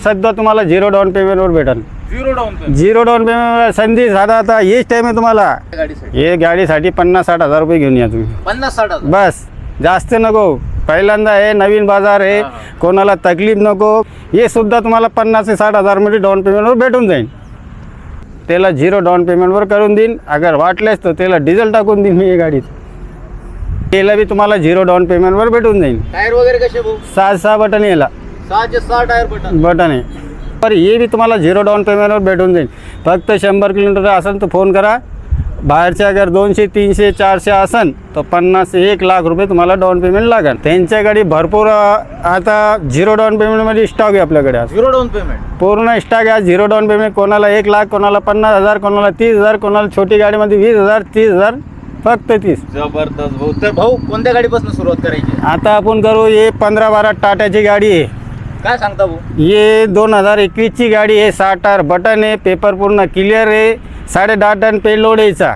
सध्या तुम्हाला 0 डाऊन पेमेंटवर भेटेल. 0 डाऊन पेमेंट. 0 डाऊन पेमेंट संधी साधा आता हेच टाईम आहे तुम्हाला. गाडीसाठी हे गाडीसाठी 50-60 हजार रुपये घेऊन या तुम्ही. 50-60 बस, जास्त नको. पहिल्यांदा आहे, नवीन बाजार आहे, कोणाला तकलीफ नको. हे सुद्धा तुम्हाला 50 ते 60 हजारमध्ये डाऊन पेमेंटवर भेटून जाईल. त्याला 0 डाऊन पेमेंटवर करून देईन. अगर वाटल्यास तर त्याला डिझेल टाकून देईन मी हे गाडीत. त्याला बी तुम्हाला 0 डाऊन पेमेंटवर भेटून जाईल. टायर वगैरे कसे भाऊ? 6 बटन याला 6 टायर बटन आहे. पर हे बी तुम्हाला 0 डाऊन पेमेंटवर भेटून जाईल. फक्त 100 किलोमीटर असेल तर फोन करा. बाहेरचे अगर 200, 300, 400 असेल तर 50 ते 1 लाख रुपये तुम्हाला डाऊन पेमेंट लागेल. त्यांच्याकडे भरपूर आता 0 डाऊन पेमेंटमध्ये स्टॉक आहे आपल्याकडे. 0 डाऊन पेमेंट पूर्ण स्टॉक आहे 0 डाऊन पेमेंट. कोणाला 1 लाख, कोणाला 50,000, कोणाला 30,000, कोणाला छोटी गाडीमध्ये 20,000, 30,000, फक्त 30. जबरदस्त भाऊ. तर भाऊ कोणत्या गाडीपासून सुरुवात करायची? आता आपण करू हे 15-12 टाटाची गाडी आहे. काय सांगता भाऊ? ये 2021ची गाडी आहे. 6 टायर बटन आहे. पेपर पूर्ण क्लिअर आहे. 10.5 टन पेलोड यायचा.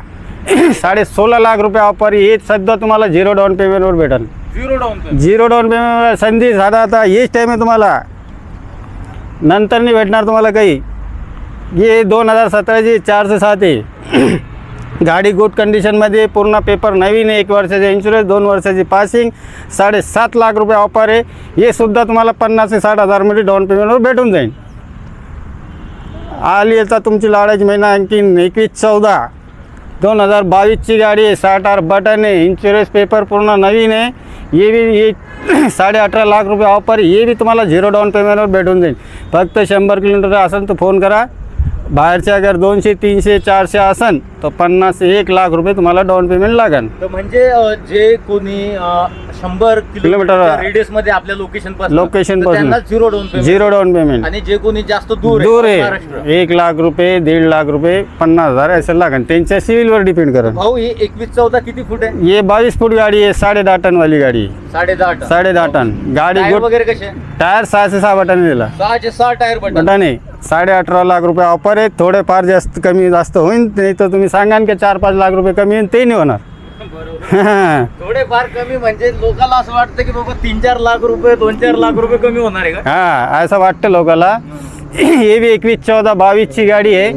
16.5 लाख रुपये ऑफर. हे सध्या तुम्हाला 0 डाऊन पेमेंटवर भेटेल. 0 डाऊन पेमेंट. 0 डाऊन पेमेंट संधी साधा आता हेच टाईम आहे तुम्हाला. नंतर नाही भेटणार तुम्हाला काही. हे 2017ची 407 आहे. गाडी गुड कंडिशनमध्ये, पूर्ण पेपर नवीन आहे. 1 वर्षाचे इन्शुरन्स, 2 वर्षाची पासिंग. 7.5 लाख रुपये ऑफर आहे. हे सुद्धा तुम्हाला 50 ते 60 हजारमध्ये डाऊन पेमेंटवर भेटून जाईल. आली आता तुमची लाडाची महिना आणखीन 21-14 2022ची गाडी आहे. 6 टायर बटन आहे. इन्शुरन्स पेपर पूर्ण नवीन आहे. हे बी 18.5 लाख रुपये ऑफर. हे बी तुम्हाला 0 डाऊन पेमेंटवर भेटून जाईल. फक्त 100 किलोमीटर असेल तर फोन करा. बाहेरचे अगर 200, 300, 400 असेल तर 50 ते 1 लाख रुपये तुम्हाला डाऊन पेमेंट लागेल. तर म्हणजे जे कोणी 100 किलोमीटर रेडियस मध्ये आपल्या लोकेशन पासून 0 डाऊन पेमेंट. 0 down payment. आणि जे कोणी जास्त दूर आहे 1 लाख रुपये, 1.5 लाख रुपये, 50,000 असं लागेल. त्यांच्या सिव्हिलवर डिपेंड करेल. भाऊ ही 21-14 किती फूट आहे? हे 22 फूट गाडी आहे. 10.5 टनवाली गाडी. 10.5 टन गाडी. टायर वगैरे कसे? टायर 6 बटन दिला. 6 टायर बटन आहे. 18.5 लाख रुपये ऑफर आहे. थोडेफार जास्त कमी जास्त होईल. नाही तर तुम्ही सांगा की 4-5 लाख रुपये कमी होईल, ते नाही होणार. थोडेफार कमी म्हणजे लोकांना असं वाटतं की बाबा 3-4 लाख रुपये, 2-4 लाख रुपये कमी होणार आहे का? हा, असं वाटतं लोकांना. हे बी 21-14 22ची गाडी आहे.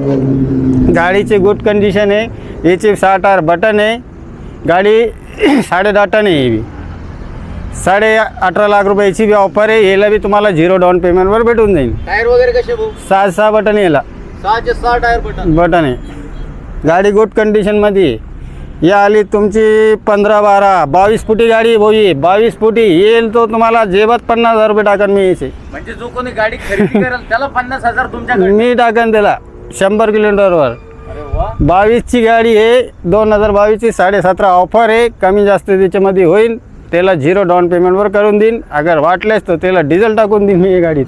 गाडीची गुड कंडिशन आहे. याची 6 टायर बटन आहे. गाडी 10.5 टन आहे. हे बी 18.5 लाख रुपयाची बी ऑफर आहे. याला बी तुम्हाला 0 डाऊन पेमेंटवर भेटून जाईल. टायर वगैरे कसे भाऊ? 6 बटन याला 6 टायर बटन आहे. गाडी गुड कंडिशनमध्ये. या आली तुमची 15-12 22 फुटी गाडी आहे भाऊ. 22 फुटी येईल तो तुम्हाला जेबात 50,000 रुपये टाकन मी यायचे. म्हणजे जो कोणी गाडी खरेदी करेल त्याला 50,000 तुमच्याकडे मी टाकन त्याला 100 किलोमीटरवर. अरे वा. 22ची गाडी आहे. 2022ची 17.5 ऑफर आहे. कमी जास्त त्याच्यामध्ये होईल. त्याला 0 डाऊन पेमेंटवर करून देईन. अगर वाटल्यास तर त्याला डिझेल टाकून देईन मी हे गाडीत.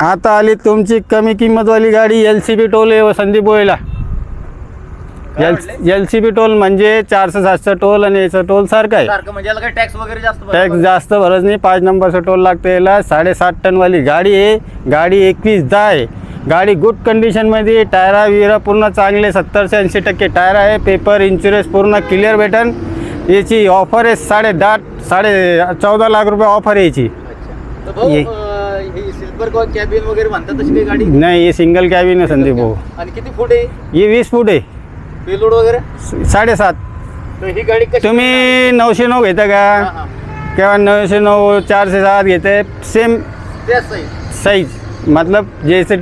आता आली तुमची कमी किंमतवाली गाडी. LCB टोल आहे संदीप बोईला. LCB टोल म्हणजे 400-700 टोल आणि याचा टोल सारखा आहे. म्हणजे याला काही टॅक्स वगैरे टॅक्स जास्त भरत नाही. 5 नंबरचं टोल लागतं याला. 7.5 टनवाली गाडी आहे. गाडी 21-10 आहे. गाडी गुड कंडिशनमध्ये. टायरा विरा पूर्ण चांगले 70 ते 80% टायर आहे. पेपर इन्शुरन्स पूर्ण क्लिअर भेटन. याची ऑफर आहे 14.5 लाख रुपये ऑफर आहे याची. सिल्वर कॅबिन वगैरे म्हणतात तशी काही गाडी नाही. हे सिंगल कॅबिन आहे संदीप भाऊ. आणि किती फूट आहे? हे 20 फूट आहे. पेलोड वगैरे 7.5. तर ही गाडी तुम्ही 909 घेता का? किंवा 909 407 घेते. Same size. मतलब जैसे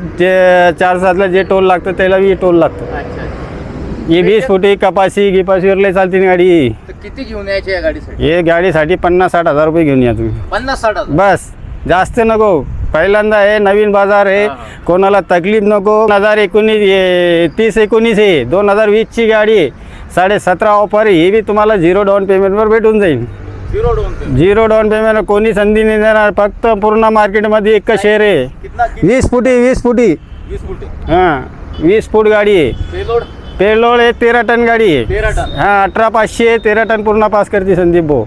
407ला जे टोल लागतं त्याला बी टोल लागतं. हे 20 फुटी कपाशी गिपाशीवर लय चालते गाडी. किती घेऊन यायची या गाडीसाठी? हे गाडीसाठी 50-60 हजार रुपये घेऊन या तुम्ही. 50-60 बस, जास्त नको. पहिल्यांदा आहे, नवीन बाजार आहे, कोणाला तकलीफ नको. 2019 आहे. 2020ची गाडी आहे. 17.5 ऑफर आहे. हे बी तुम्हाला 0 डाऊन पेमेंटवर भेटून जाईल. 0 डाऊन पेमेंट कोणी संधी नाही देणार. फक्त पूर्ण मार्केटमध्ये एक शेअर आहे. 20 फुटी. हां, 20 फूट गाडी आहे. पेलोड आहे. 13 टन गाडी आहे. हां, 18,500 13 टन पूर्ण पास करते संदीप भाऊ.